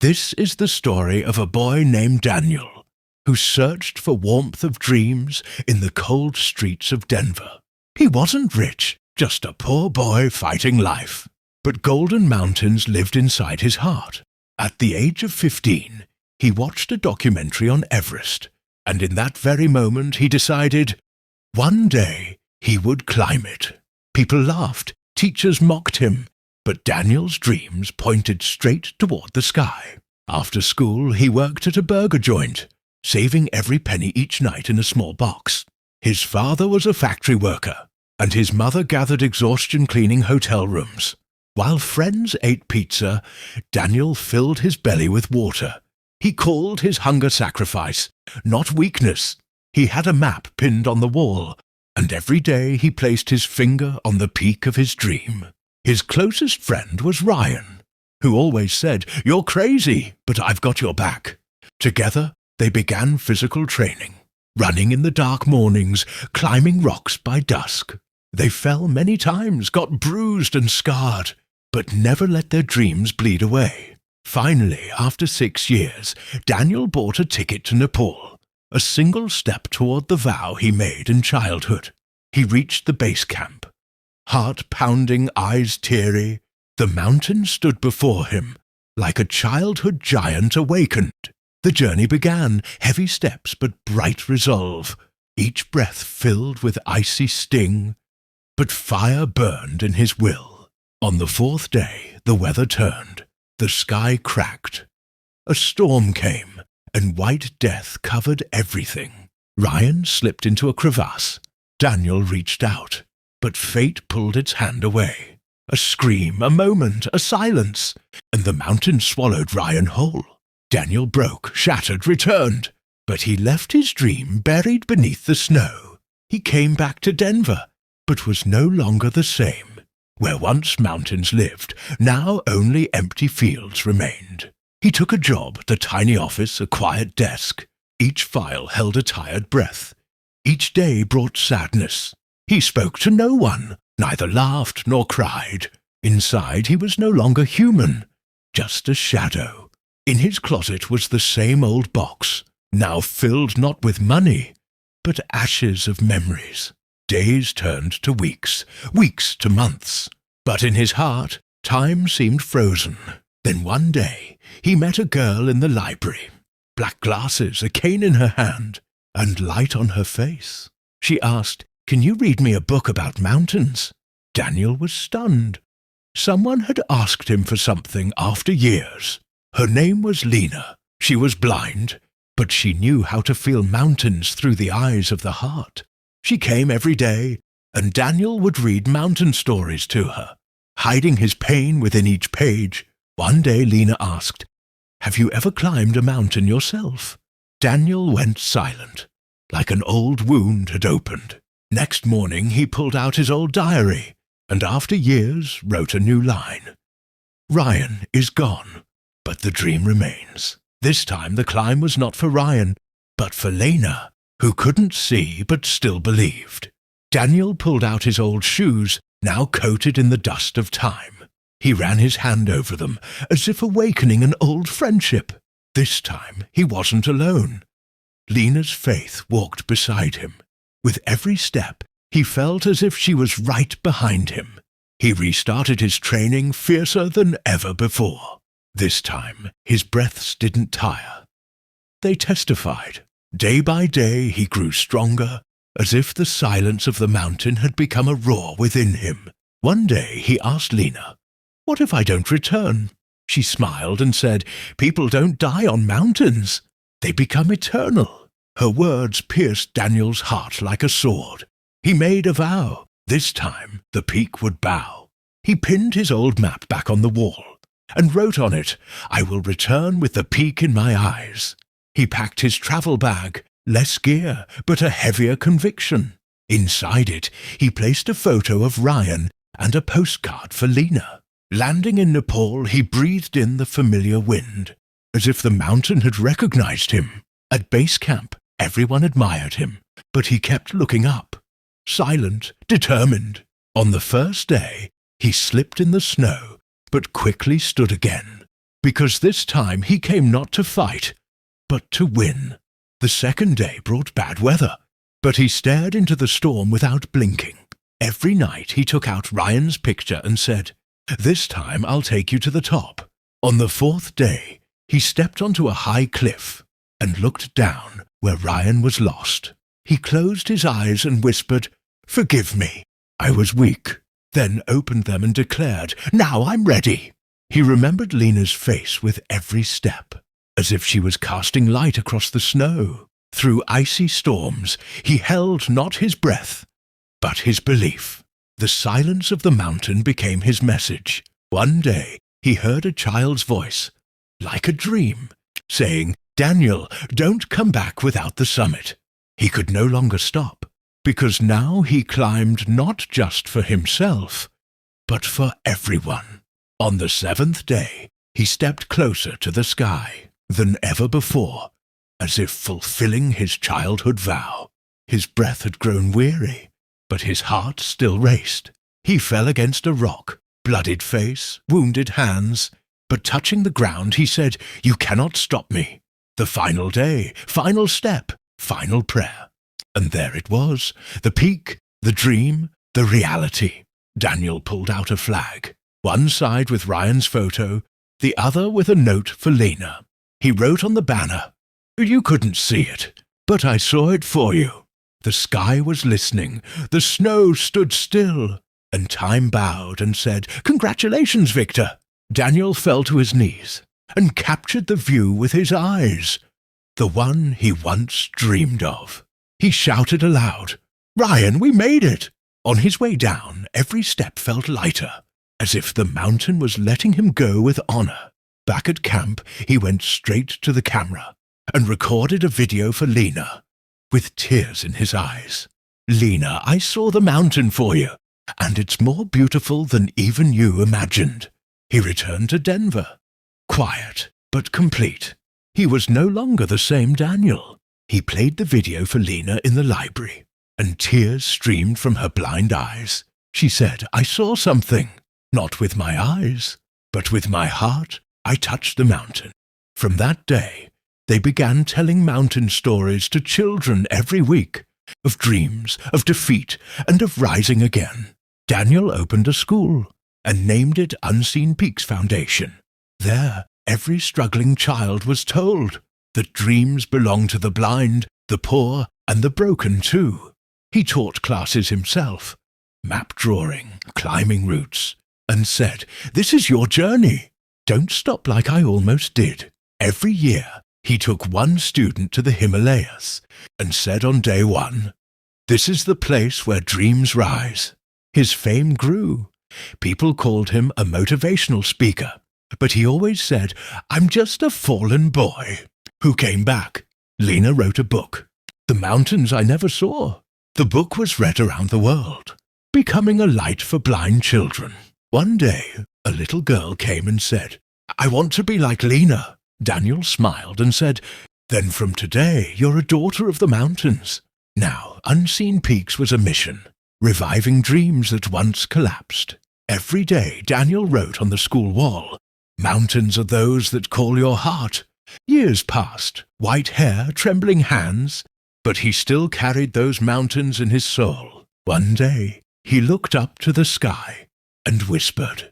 This is the story of a boy named Daniel, who searched for warmth of dreams in the cold streets of Denver. He wasn't rich, just a poor boy fighting life. But golden mountains lived inside his heart. At the age of 15, he watched a documentary on Everest, and in that very moment he decided one day he would climb it. People laughed, teachers mocked him, but Daniel's dreams pointed straight toward the sky. After school, he worked at a burger joint, saving every penny each night in a small box. His father was a factory worker, and his mother gathered exhaustion cleaning hotel rooms. While friends ate pizza, Daniel filled his belly with water. He called his hunger sacrifice, not weakness. He had a map pinned on the wall, and every day he placed his finger on the peak of his dream. His closest friend was Ryan, who always said, "You're crazy, but I've got your back." Together, they began physical training, running in the dark mornings, climbing rocks by dusk. They fell many times, got bruised and scarred, but never let their dreams bleed away. Finally, after 6 years, Daniel bought a ticket to Nepal, a single step toward the vow he made in childhood. He reached the base camp. Heart pounding, eyes teary, the mountain stood before him, like a childhood giant awakened. The journey began, heavy steps but bright resolve, each breath filled with icy sting, but fire burned in his will. On the 4th day, the weather turned, the sky cracked. A storm came, and white death covered everything. Ryan slipped into a crevasse. Daniel reached out, but fate pulled its hand away. A scream, a moment, a silence, and the mountain swallowed Ryan whole. Daniel broke, shattered, returned, but he left his dream buried beneath the snow. He came back to Denver, but was no longer the same. Where once mountains lived, now only empty fields remained. He took a job, the tiny office, a quiet desk. Each file held a tired breath. Each day brought sadness. He spoke to no one, neither laughed nor cried. Inside he was no longer human, just a shadow. In his closet was the same old box, now filled not with money, but ashes of memories. Days turned to weeks, weeks to months. But in his heart, time seemed frozen. Then one day, he met a girl in the library. Black glasses, a cane in her hand, and light on her face. She asked, "Can you read me a book about mountains?" Daniel was stunned. Someone had asked him for something after years. Her name was Lena. She was blind, but she knew how to feel mountains through the eyes of the heart. She came every day, and Daniel would read mountain stories to her, hiding his pain within each page. One day Lena asked, "Have you ever climbed a mountain yourself?" Daniel went silent, like an old wound had opened. Next morning he pulled out his old diary, and after years wrote a new line. Ryan is gone, but the dream remains. This time the climb was not for Ryan, but for Lena, who couldn't see but still believed. Daniel pulled out his old shoes, now coated in the dust of time. He ran his hand over them, as if awakening an old friendship. This time he wasn't alone. Lena's faith walked beside him. With every step, he felt as if she was right behind him. He restarted his training fiercer than ever before. This time, his breaths didn't tire. They testified. Day by day he grew stronger, as if the silence of the mountain had become a roar within him. One day he asked Lena, "What if I don't return?" She smiled and said, "People don't die on mountains. They become eternal." Her words pierced Daniel's heart like a sword. He made a vow. This time the peak would bow. He pinned his old map back on the wall and wrote on it, "I will return with the peak in my eyes." He packed his travel bag, less gear, but a heavier conviction. Inside it, he placed a photo of Ryan and a postcard for Lena. Landing in Nepal, he breathed in the familiar wind, as if the mountain had recognized him. At base camp, everyone admired him, but he kept looking up, silent, determined. On the first day, he slipped in the snow, but quickly stood again. because this time he came not to fight, but to win. The second day brought bad weather, but he stared into the storm without blinking. Every night he took out Ryan's picture and said, "This time I'll take you to the top." On the fourth day, he stepped onto a high cliff and looked down where Ryan was lost. He closed his eyes and whispered, "Forgive me, I was weak," then opened them and declared, "Now I'm ready." He remembered Lena's face with every step, as if she was casting light across the snow. Through icy storms, he held not his breath, but his belief. The silence of the mountain became his message. One day, he heard a child's voice, like a dream, saying, "Daniel, don't come back without the summit." He could no longer stop, because now he climbed not just for himself, but for everyone. On the seventh day, he stepped closer to the sky than ever before, as if fulfilling his childhood vow. His breath had grown weary, but his heart still raced. He fell against a rock, bloodied face, wounded hands, but touching the ground he said, "You cannot stop me." The final day, final step, final prayer. And there it was, the peak, the dream, the reality. Daniel pulled out a flag, one side with Ryan's photo, the other with a note for Lena. He wrote on the banner, "You couldn't see it, but I saw it for you." The sky was listening, the snow stood still, and time bowed and said, "Congratulations, Victor." Daniel fell to his knees and captured the view with his eyes, the one he once dreamed of. He shouted aloud, "Ryan, we made it!" On his way down, every step felt lighter, as if the mountain was letting him go with honor. Back at camp, he went straight to the camera and recorded a video for Lena, with tears in his eyes. "Lena, I saw the mountain for you, and it's more beautiful than even you imagined." He returned to Denver, quiet but complete. He was no longer the same Daniel. He played the video for Lena in the library, and tears streamed from her blind eyes. She said, "I saw something, not with my eyes, but with my heart. I touched the mountain." From that day, they began telling mountain stories to children every week, of dreams, of defeat, and of rising again. Daniel opened a school and named it Unseen Peaks Foundation. There, every struggling child was told that dreams belong to the blind, the poor, and the broken too. He taught classes himself, map drawing, climbing routes, and said, "This is your journey. Don't stop like I almost did." Every year, he took one student to the Himalayas and said on day one, "This is the place where dreams rise." His fame grew. People called him a motivational speaker, but he always said, "I'm just a fallen boy who came back." Lena wrote a book, "The Mountains I Never Saw." The book was read around the world, becoming a light for blind children. One day, a little girl came and said, "I want to be like Lena." Daniel smiled and said, "Then from today, you're a daughter of the mountains." Now, Unseen Peaks was a mission, reviving dreams that once collapsed. Every day, Daniel wrote on the school wall, "Mountains are those that call your heart." Years passed, white hair, trembling hands, but he still carried those mountains in his soul. One day, he looked up to the sky and whispered,